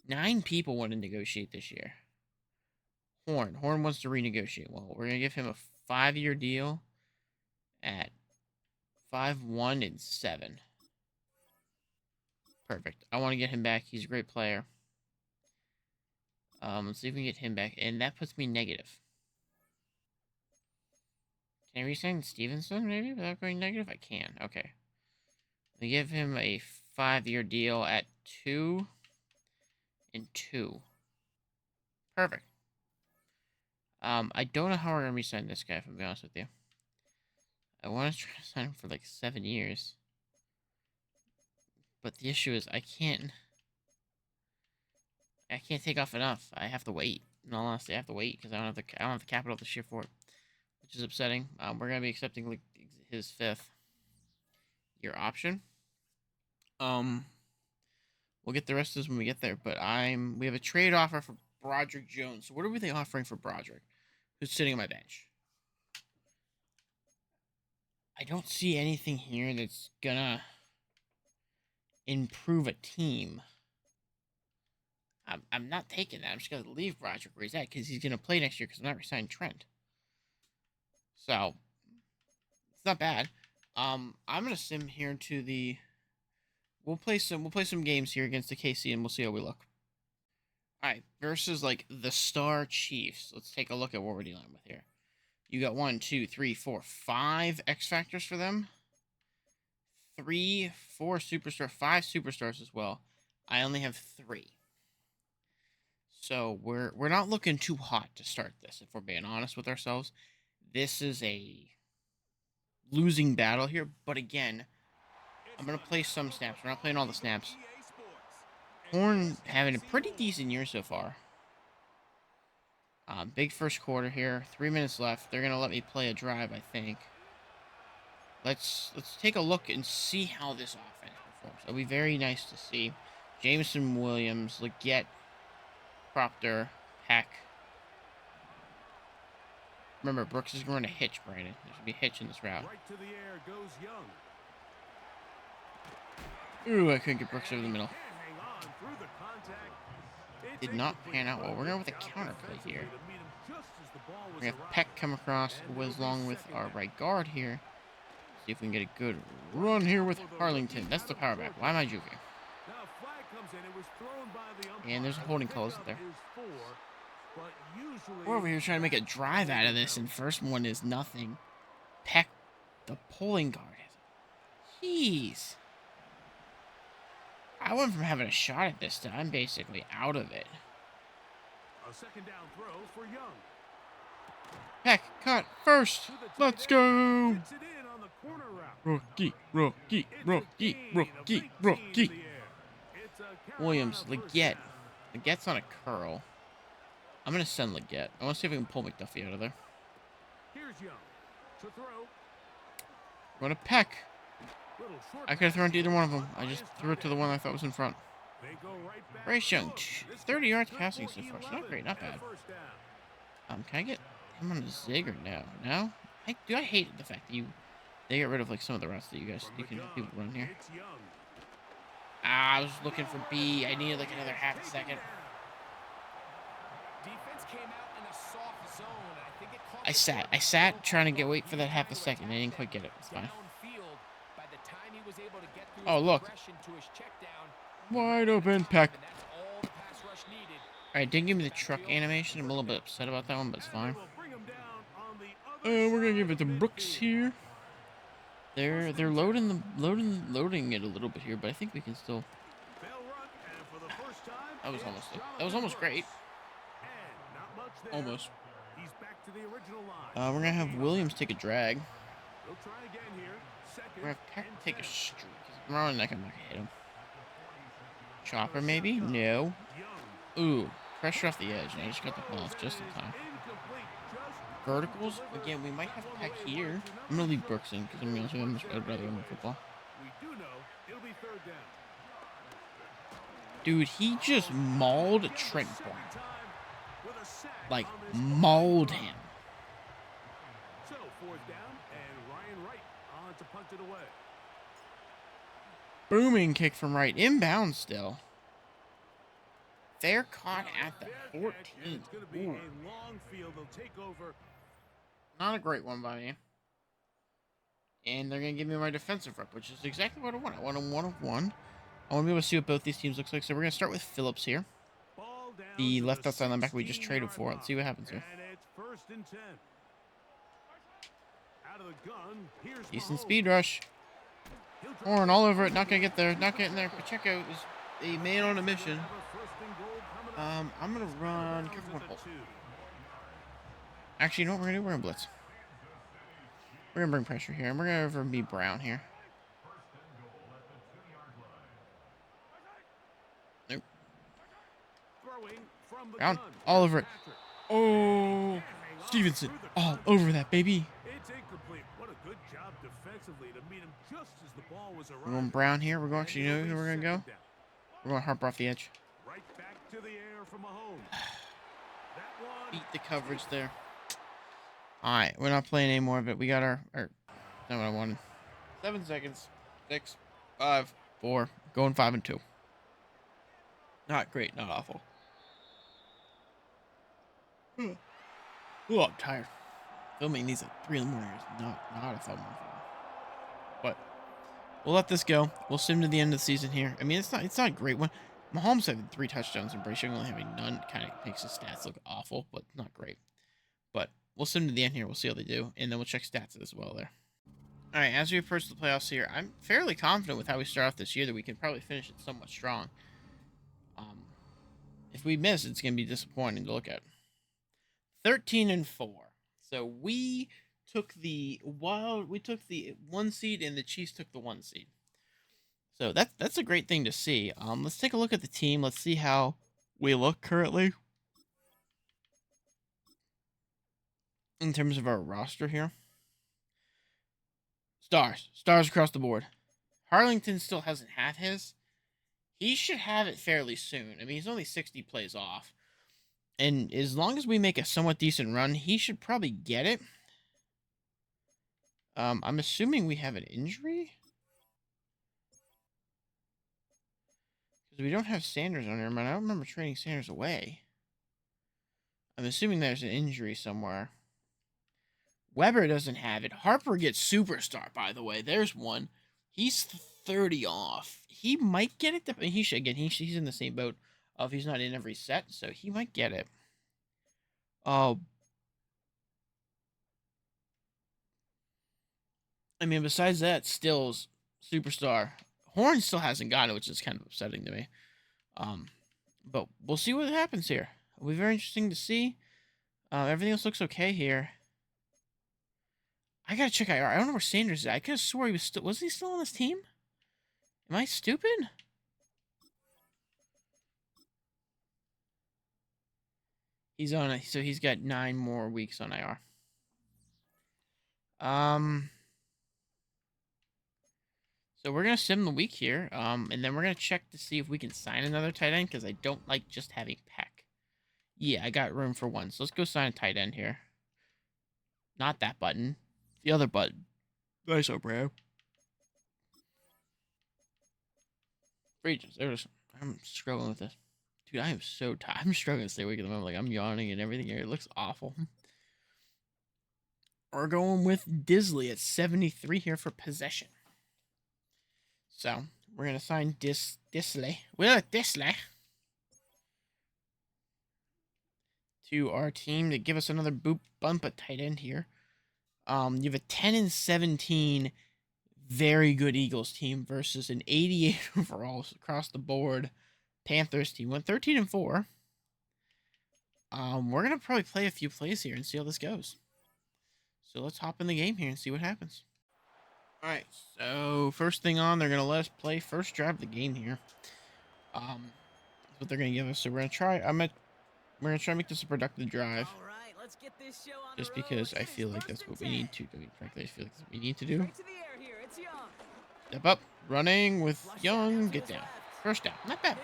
9 people want to negotiate this year. Horn wants to renegotiate. Well, we're going to give him a 5-year deal at 5-1 and 7. Perfect. I want to get him back. He's a great player. Let's see if we can get him back. And that puts me negative. Can I re-sign Stevenson maybe without going negative? I can. Okay. We give him a 5-year deal at 2 and 2. Perfect. I don't know how we're going to re-sign this guy, if I'm being honest with you. I want to try to sign him for like 7 years. But the issue is I can't take off enough. I have to wait. In all honesty, I have to wait because I don't have the capital this year for it, which is upsetting. We're gonna be accepting like his 5th-year option. We'll get the rest of this when we get there. But we have a trade offer for Broderick Jones. So what are they offering for Broderick, who's sitting on my bench? I don't see anything here that's gonna improve a team. I'm not taking that. I'm just going to leave Broderick where he's at because he's going to play next year because I'm not resigning Trent. So it's not bad. I'm gonna sim here to the. We'll play some games here against the KC, and we'll see how we look. All right, versus like the Star Chiefs. Let's take a look at what we're dealing with here. You got 1, 2, 3, 4, 5 X factors for them. 3, 4 superstar, 5 superstars as well. I only have 3. So we're not looking too hot to start this, if we're being honest with ourselves. This is a losing battle here, but again, I'm gonna play some snaps. We're not playing all the snaps. Horn having a pretty decent year so far. Big first quarter here. 3 minutes left. They're gonna let me play a drive, I think. Let's take a look and see how this offense performs. It'll be very nice to see. Jameson Williams, Leggett, Proctor, Heck. Remember, Brooks is going to hitch, Brandon. There should be a hitch in this route. Right to the air goes Young. Ooh, I couldn't get Brooks over the middle. Did not pan out well. We're going with a counter play here. We have Peck come across along with our right guard here. See if we can get a good run here with Harlington. That's the power back. Why am I juking? And there's a holding call, isn't there? We're over here trying to make a drive out of this, and first one is nothing. Peck, the pulling guard. Jeez. I went from having a shot at this to I'm basically out of it. A second down throw for Young. Peck, cut, first. Let's go. Rookie, rookie, rookie, rookie, rookie. Williams, Leggett. Leggett's on a curl. I'm going to send Leggett. I want to see if we can pull McDuffie out of there. Here's Young to throw. Going to Peck. I could have thrown to either one of them. I just threw it to the one I thought was in front. Bryce Young, 30 yards passing so far. So not great, not bad. Can I get him on a zig or no? No? I hate the fact that they get rid of like some of the routes that you can people run here. I was looking for B. I needed like another half a second. I sat trying to wait for that half a second. I didn't quite get it. It's fine. Oh, look. Wide open, Peck. Alright, didn't give me the truck animation. I'm a little bit upset about that one, but it's fine. We're gonna give it to Brooks here. They're loading it a little bit here, but I think we can still. That was almost great. Almost. We're gonna have Williams take a drag. We're gonna have Peck take a streak. I'm not gonna hit him. Chopper maybe? No. Ooh, pressure off the edge, and I just got the ball off just in time. Verticals again. We might have Peck here. I'm gonna leave Brooks in because I'm gonna be honest with you, I'd rather him football. Dude, he just mauled Trent Brown. Like mauled him. So fourth down, and Ryan Wright on to punt it away. Booming kick from right, inbound still. They're caught at the 14. It's going to be a long field. They'll take over. Not a great one by me. And they're going to give me my defensive rep, which is exactly what I want. I want a 1 of 1. I want to be able to see what both these teams look like. So we're going to start with Phillips here. The left outside linebacker we just traded for. Let's see what happens here. And it's first and 10. Out of the gun. Here's Decent speed rush. Horn all over it. Not going to get there. Not getting there. Pacheco is a man on a mission. I'm going to run. Actually, you know what we're going to do? We're going to blitz. We're going to bring pressure here. And we're going to over be Brown here. Nope. Brown. All over it. Oh. Stevenson. All over that, baby. It's incomplete. What a good job defensively to meet him just as the ball was arriving. We're going Brown here. We're going to actually know who we're going to go. We're going to Harper off the edge. Right back to the air from Mahomes. Beat the coverage there. Alright, we're not playing any more of it. We got our not what I wanted. 7 seconds. 6, 5, 4. Going 5 and 2. Not great, not awful. Ooh, I'm tired. Filming these at 3 in the morning is not a fun one for me. But we'll let this go. We'll sim to the end of the season here. I mean, it's not a great one. Mahomes having 3 touchdowns and Bryce Young only having none kind of makes his stats look awful, but not great. But we'll sim to the end here. We'll see how they do, and then we'll check stats as well there. All right, as we approach the playoffs here, I'm fairly confident with how we start off this year that we can probably finish it somewhat strong. If we miss, it's going to be disappointing to look at. 13-4. So we took the 1 seed, and the Chiefs took the 1 seed. So that's a great thing to see. Let's take a look at the team. Let's see how we look currently in terms of our roster here. Stars across the board. Harlington still hasn't had his. He should have it fairly soon. I mean, he's only 60 plays off. And as long as we make a somewhat decent run, he should probably get it. I'm assuming we have an injury. Because we don't have Sanders on here, man. I don't remember trading Sanders away. I'm assuming there's an injury somewhere. Weber doesn't have it. Harper gets superstar, by the way. There's one. He's 30 off. He might get it. He should, again, he's in the same boat of he's not in every set, so he might get it. Oh. I mean, besides that, Stills, superstar. Horn still hasn't got it, which is kind of upsetting to me. But we'll see what happens here. It'll be very interesting to see. Everything else looks okay here. I gotta check IR. I don't know where Sanders is. I could have swore he was still. Was he still on this team? Am I stupid? He's on it, so he's got 9 more weeks on IR. So we're gonna sim the week here. And then we're gonna check to see if we can sign another tight end because I don't like just having Peck. Yeah, I got room for one. So let's go sign a tight end here. Not that button. The other button. Nice, bro. Regis, I'm struggling with this. Dude, I am so tired. I'm struggling to stay awake at the moment. Like, I'm yawning and everything here. It looks awful. We're going with Disley at 73 here for possession. So, we're going to sign Disley. Disley. To our team to give us another bump at tight end here. You have a 10-17 very good Eagles team versus an 88 overall across the board Panthers team. Went 13-4. We're gonna probably play a few plays here and see how this goes. So let's hop in the game here and see what happens. All right. So first thing on, they're gonna let us play first drive of the game here. That's what they're gonna give us. So we're gonna try. We're gonna try to make this a productive drive. Just because I feel like that's what we need to do. Frankly, I feel like that's what we need to do. Step up, running with Young, get down. First down, not bad.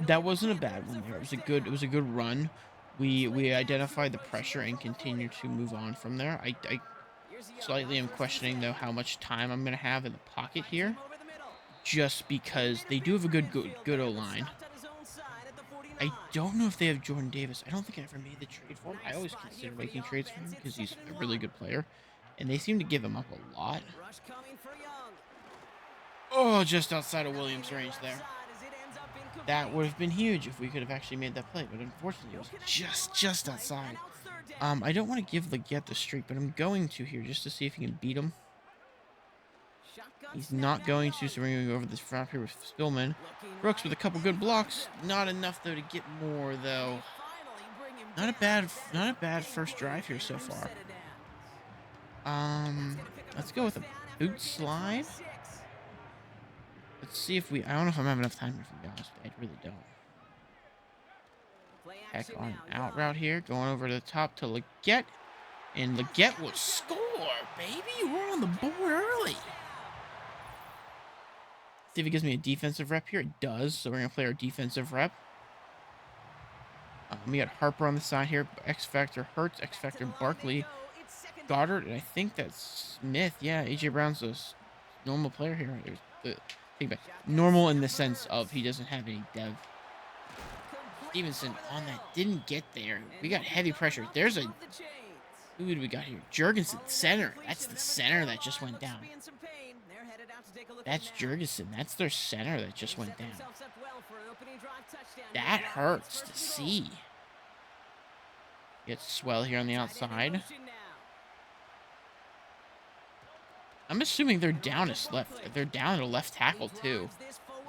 That wasn't a bad one there. It was a good run. We identified the pressure and continued to move on from there. I slightly am questioning though how much time I'm gonna have in the pocket here, just because they do have a good O-line. I don't know if they have Jordan Davis. I don't think I ever made the trade for him. I always consider making trades for him because he's a really good player. And they seem to give him up a lot. Oh, just outside of Williams' range there. That would have been huge if we could have actually made that play. But unfortunately, it was just outside. I don't want to give Leggett the streak, but I'm going to here just to see if he can beat him. He's not going to, so we're going to go over this front here with Spillman. Brooks with a couple good blocks. Not enough, though, to get more, though. Not a bad first drive here so far. Let's go with a boot slide. Let's see if I don't know if I'm having enough time here, to be honest. I really don't. Heck on an out route here. Going over to the top to Leggett. And Leggett will score, baby. We're on the board early. See if it gives me a defensive rep here. It does. So we're going to play our defensive rep. We got Harper on the side here. X Factor Hurts. X Factor Barkley. Goddard. And I think that's Smith. Yeah, A.J. Brown's a normal player here. Think about normal in the sense of he doesn't have any dev. Stevenson on that didn't get there. We got heavy pressure. There's a who do we got here? Jurgensen, center. That's the center that just went down. That's Jurgensen. That's their center that just went down. That hurts to see. Get Swell here on the outside. I'm assuming they're down a left. They're down at a left tackle too.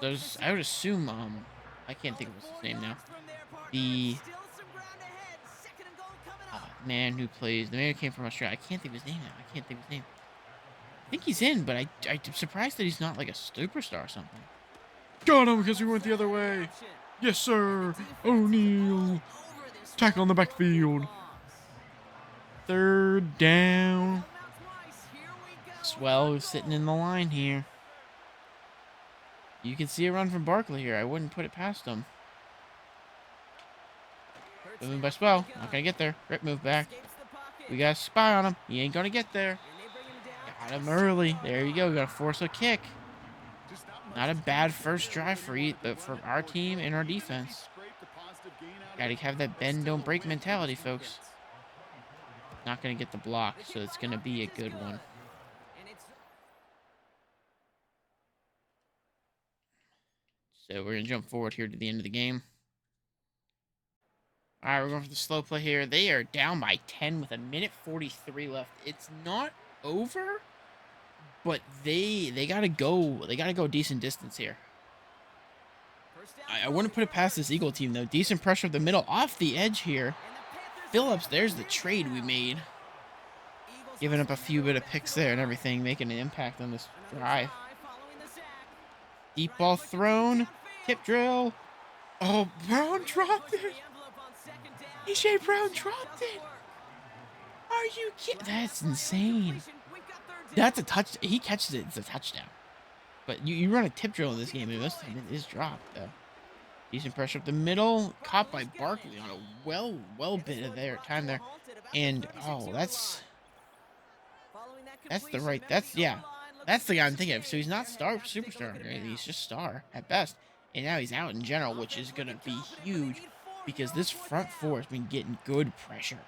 I would assume. I can't think of what's his name now. The man who plays the man who came from Australia. I can't think of his name now. I can't think of his name. I think he's in, but I'm surprised that he's not like a superstar or something. Got him because we went the other way. Yes, sir. O'Neal. Tackle on the backfield. 3rd down. Swell is sitting in the line here. You can see a run from Barkley here. I wouldn't put it past him. Moving by Swell. Not going to get there. Rip move back. We got a spy on him. He ain't going to get there. Got him early. There you go. Got to force a kick. Not a bad first drive for our team and our defense. Got to have that bend, don't break mentality, folks. Not going to get the block, so it's going to be a good one. So we're going to jump forward here to the end of the game. All right, we're going for the slow play here. They are down by 10 with 1:43 left. It's not over, but they got to go. They got to go a decent distance here. I wouldn't put it past this Eagle team, though. Decent pressure up the middle, off the edge here. Phillips, there's the trade we made. Giving up a few bit of picks there and everything, making an impact on this drive. Deep ball thrown. Tip drill. Oh, Brown dropped it. A.J. Brown dropped it. Are you kidding? That's insane. That's a touch. He catches it. It's a touchdown. But you run a tip drill in this game, and most of it is dropped, though. Decent pressure up the middle. Caught by Barkley on a well bit of time there. And, oh, that's the right. That's the guy I'm thinking of. So he's not superstar. Right? He's just star at best. And now he's out in general, which is going to be huge because this front four has been getting good pressure.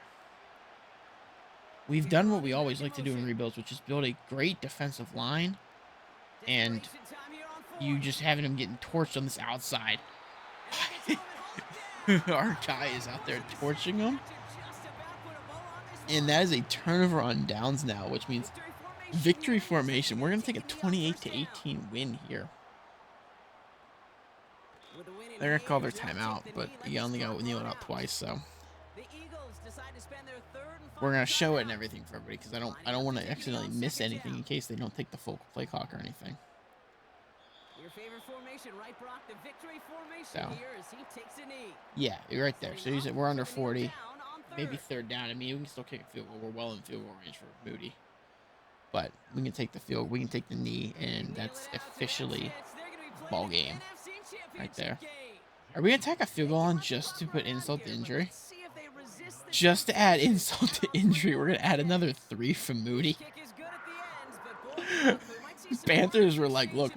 We've done what we always like to do in rebuilds, which is build a great defensive line. And you just having him getting torched on this outside. Our guy is out there torching him. And that is a turnover on downs now, which means victory formation. We're going to take a 28-18 win here. They're going to call their timeout, but you only got Neal out twice, so we're going to show it and everything for everybody because I don't want to accidentally miss anything in case they don't take the full play clock or anything. Your favorite formation, right, Brock? The victory formation here as he takes a knee. Yeah, you're right there. So we're under 40, maybe 3rd down. I mean, we can still kick a field goal. We're well in field goal range for Moody. But we can take the field, we can take the knee, and that's officially ball game right there. Are we going to tack a field goal on just to put insult to injury? Just to add insult to injury, we're going to add another 3 from Moody. Panthers were like, look,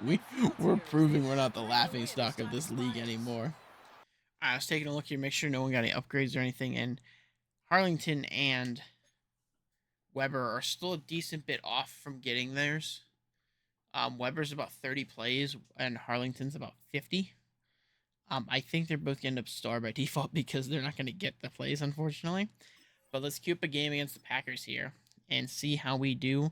we're proving we're not the laughing stock of this league anymore. I was taking a look here, make sure no one got any upgrades or anything, and Harlington and Weber are still a decent bit off from getting theirs. Weber's about 30 plays, and Harlington's about 50. I think they're both going to end up star by default because they're not going to get the plays, unfortunately. But let's queue up a game against the Packers here and see how we do.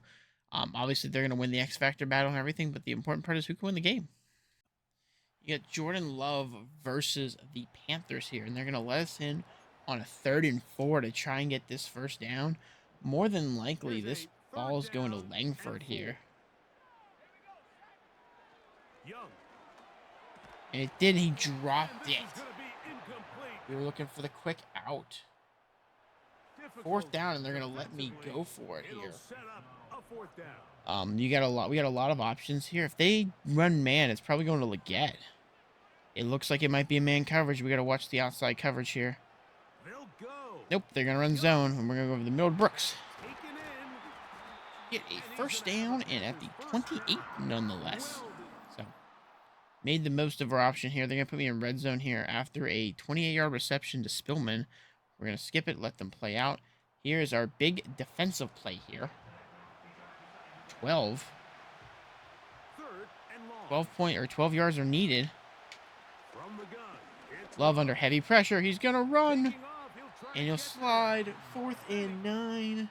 Obviously, they're going to win the X Factor battle and everything, but the important part is who can win the game. You got Jordan Love versus the Panthers here, and they're going to let us in on a 3rd and 4 to try and get this first down. More than likely, this ball is going to Langford here. And it did. He dropped it. We were looking for the quick out. 4th down, and they're going to let me go for it here. We got a lot of options here. If they run man, it's probably going to Leggett. It looks like it might be a man coverage. We got to watch the outside coverage here. Nope, they're going to run zone, and we're going to go over the middle to Brooks. Get a first down, and at the 28 nonetheless. So, made the most of our option here. They're going to put me in red zone here after a 28-yard reception to Spillman. We're going to skip it, let them play out. Here is our big defensive play here. 12 yards are needed. Love under heavy pressure. He's going to run. And he'll slide. 4th and 9.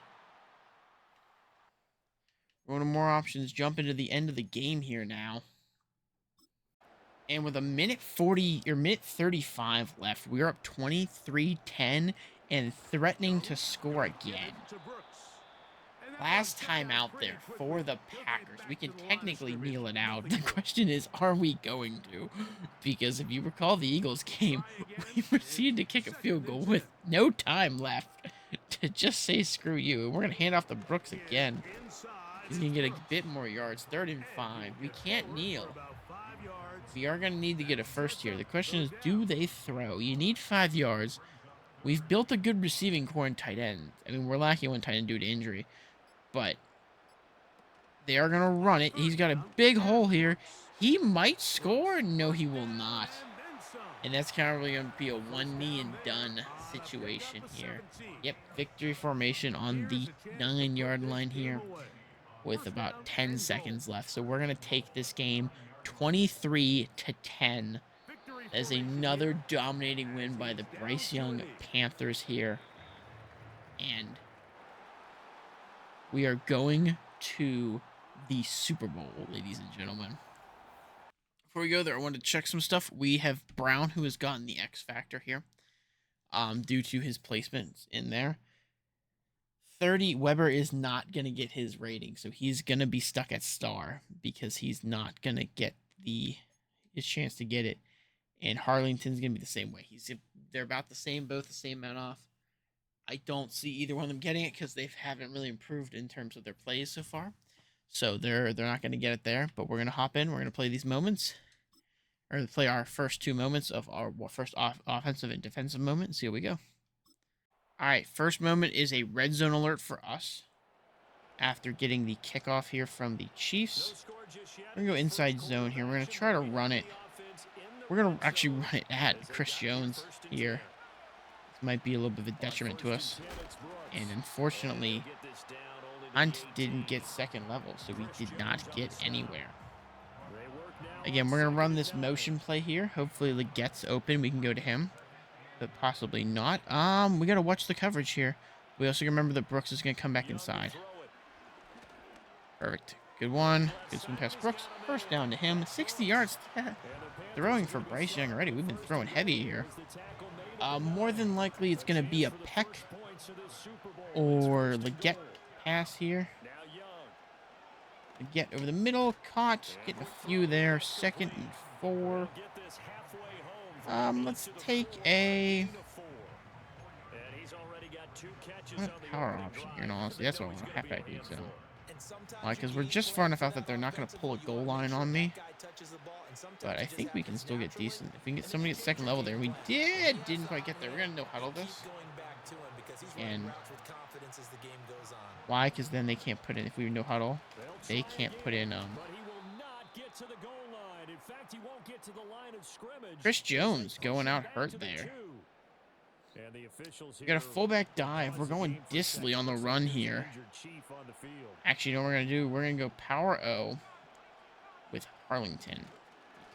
One of more options. Jump into the end of the game here now. And with a minute 35 left, we're up 23-10 and threatening to score again. Last time out there for the Packers. We can technically kneel it out. The question is, are we going to? Because if you recall the Eagles game, we proceeded to kick a field goal with no time left to just say screw you. And we're going to hand off to Brooks again. He's going to get a bit more yards. 3rd and 5. We can't kneel. We are going to need to get a first here. The question is, do they throw? You need 5 yards. We've built a good receiving core in tight end. I mean, we're lacking one tight end due to injury. But they are going to run it. He's got a big hole here. He might score. No, he will not. And that's kind of really going to be a one knee and done situation here. Yep, victory formation on the 9-yard line here with about 10 seconds left. So we're going to take this game 23-10. As another dominating win by the Bryce Young Panthers here. And we are going to the Super Bowl, ladies and gentlemen. Before we go there, I wanted to check some stuff. We have Brown, who has gotten the X Factor here, due to his placements in there. 30, Weber is not going to get his rating, so he's going to be stuck at star because he's not going to get his chance to get it. And Harlington's going to be the same way. They're about the same, both the same amount off. I don't see either one of them getting it because they haven't really improved in terms of their plays so far. So they're not going to get it there. But we're going to hop in. We're going to play these moments. Or play our first 2 moments of our first offensive and defensive moment. See how we go. All right. First moment is a red zone alert for us. After getting the kickoff here from the Chiefs. We're going to go inside zone here. We're going to try to run it. We're going to actually run it at Chris Jones here. This might be a little bit of a detriment to us. And unfortunately, Hunt didn't get second level, so we did not get anywhere. Again, we're going to run this motion play here. Hopefully, Legette's open. We can go to him, but possibly not. We got to watch the coverage here. We also remember that Brooks is going to come back inside. Perfect. Good one. Good swing past Brooks. First down to him. 60 yards. Throwing for Bryce Young already. We've been throwing heavy here. More than likely, it's going to be a Peck or Legette pass here. Legette over the middle. Caught. Getting a few there. 2nd and 4. Let's take a power option here. And honestly, that's what I want to halfback do. So, because we're just far enough out that they're not going to pull a goal line on me. But I think we can still get decent. If we can get somebody at second level there, we didn't quite get there. We're going to no huddle this. And why? Because then they can't put in, if we no huddle, they can't put in, Chris Jones going out hurt there. We got a fullback dive. We're going Disley on the run here. Actually, you know what we're going to do? We're going to go power O with Harlington.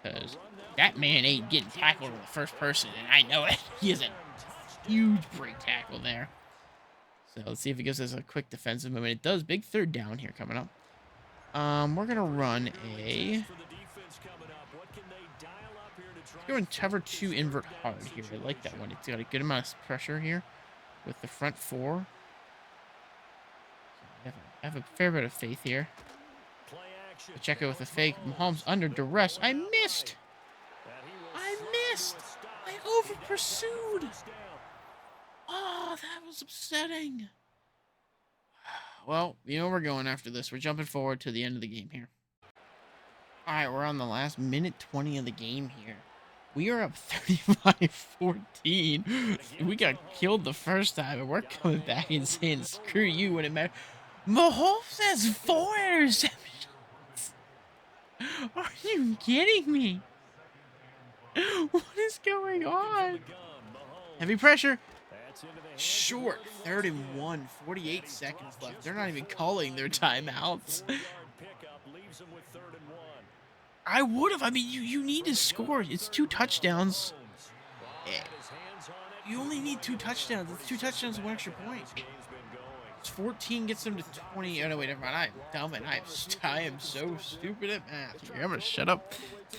Because that man ain't getting tackled in the first person, and I know it. He is a huge break tackle there. So let's see if it gives us a quick defensive movement. It does. Big 3rd down here coming up. We're going to run a... Let's go and cover 2 invert hard here. I like that one. It's got a good amount of pressure here with the front 4. I have a fair bit of faith here. Pacheco with a fake. Mahomes under duress. I missed. I over pursued. Oh, that was upsetting. Well, you know where we're going after this. We're jumping forward to the end of the game here. All right, we're on the last minute 20 of the game here. We are up 35-14. We got killed the first time, and we're coming back and saying, screw you when it matters. Mahomes has 4 interceptions. Are you kidding me? What is going on? Heavy pressure. Short. 31. 48 seconds left. They're not even calling their timeouts. I would have. I mean, you need to score. It's 2 touchdowns. You only need 2 touchdowns. It's 2 touchdowns and 1 extra point. It's 14 gets them to 20. Oh, no, wait, never mind. I'm dumb and I am so stupid at math. Here, I'm going to shut up.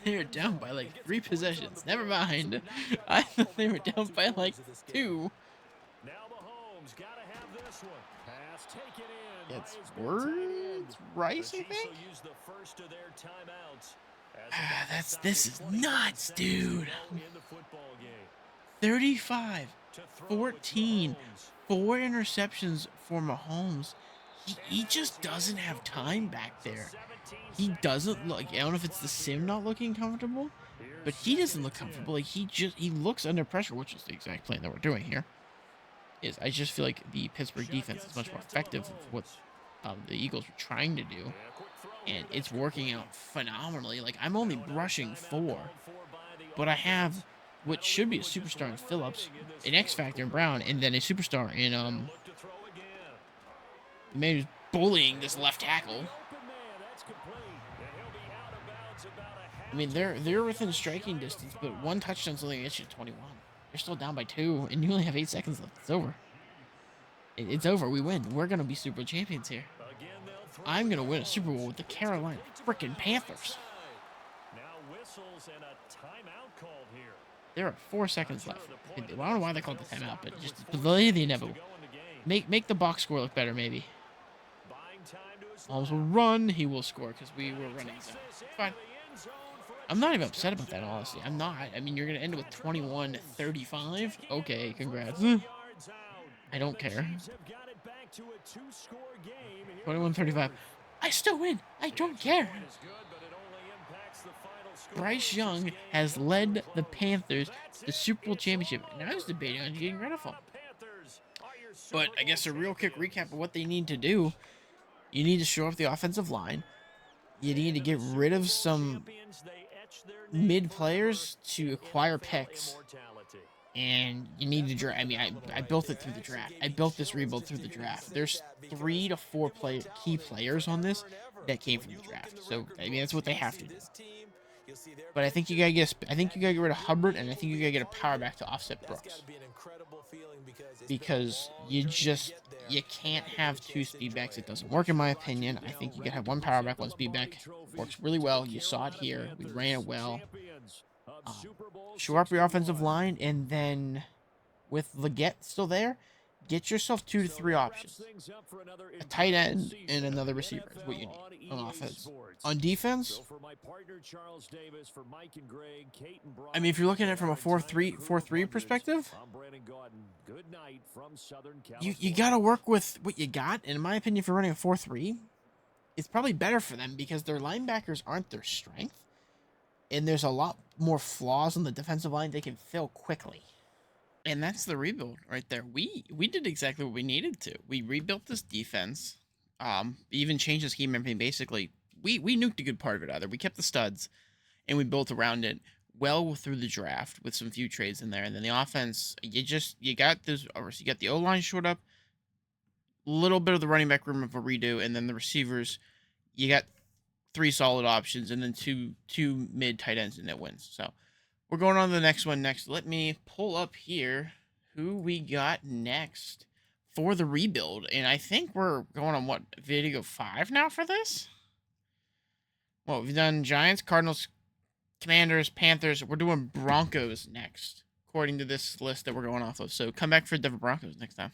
They're down by like 3 possessions. Never mind. I thought they were down by like 2. It's words Rice, I think. This is nuts, dude. 35, 14, 4 interceptions for Mahomes. He just doesn't have time back there. He doesn't look. I don't know if it's the sim not looking comfortable, but he doesn't look comfortable. Like he looks under pressure, which is the exact plan that we're doing here. I just feel like the Pittsburgh defense is much more effective with what the Eagles were trying to do, and it's working out phenomenally. Like, I'm only rushing 4, but I have what should be a superstar in Phillips, an X Factor in Brown, and then a superstar in the man who's bullying this left tackle. I mean, they're within striking distance, but 1 touchdown's only gets you 21. You're still down by 2, and you only have 8 seconds left. It's over. It's over. We win. We're gonna be Super Bowl champions here. I'm gonna win a Super Bowl with the Carolina freaking Panthers. There are 4 seconds left. I don't know why they called the timeout, but just delay the inevitable. Make the box score look better, maybe. Mahomes will run. He will score because we were running zone. Fine. I'm not even upset about that, honestly. I'm not. I mean, you're going to end it with 21-35. Okay, congrats. I don't care. 21-35. I still win. I don't care. Bryce Young has led the Panthers to the Super Bowl championship, and I was debating on getting rid of him. But I guess a real quick recap of what they need to do. You need to shore up the offensive line. You need to get rid of some mid players to acquire picks. And you need to draft. I mean, I built it through the draft. I built this rebuild through the draft. There's 3 to 4 key players on this that came from the draft. So I mean, that's what they have to do. But I think you gotta get rid of Hubbard, and I think you gotta get a power back to offset Brooks. Because you can't have 2 speed backs. It doesn't work in my opinion. I think you can have 1 power back, 1 speed back. Works really well. You saw it here. We ran it well. Shore up your offensive line, and then with Leggett still there, get yourself 2 to 3 options. A tight end and another receiver is what you need on offense. On defense, I mean, if you're looking at it from a 4-3 perspective, you got to work with what you got. And in my opinion, if you're running a 4-3, it's probably better for them because their linebackers aren't their strength. And there's a lot more flaws on the defensive line they can fill quickly. And that's the rebuild right there. We did exactly what we needed to. We rebuilt this defense. Even changed the scheme and everything. Basically, we nuked a good part of it either. We kept the studs, and we built around it well through the draft with some few trades in there. And then the offense, you got this. You got the O-line short up, a little bit of the running back room of a redo, and then the receivers, you got 3 solid options, and then two mid tight ends, and it wins. So we're going on to the next one next. Let me pull up here who we got next for the rebuild. And I think we're going on, what, video 5 now for this? Well, we've done Giants, Cardinals, Commanders, Panthers. We're doing Broncos next, according to this list that we're going off of. So come back for Denver Broncos next time.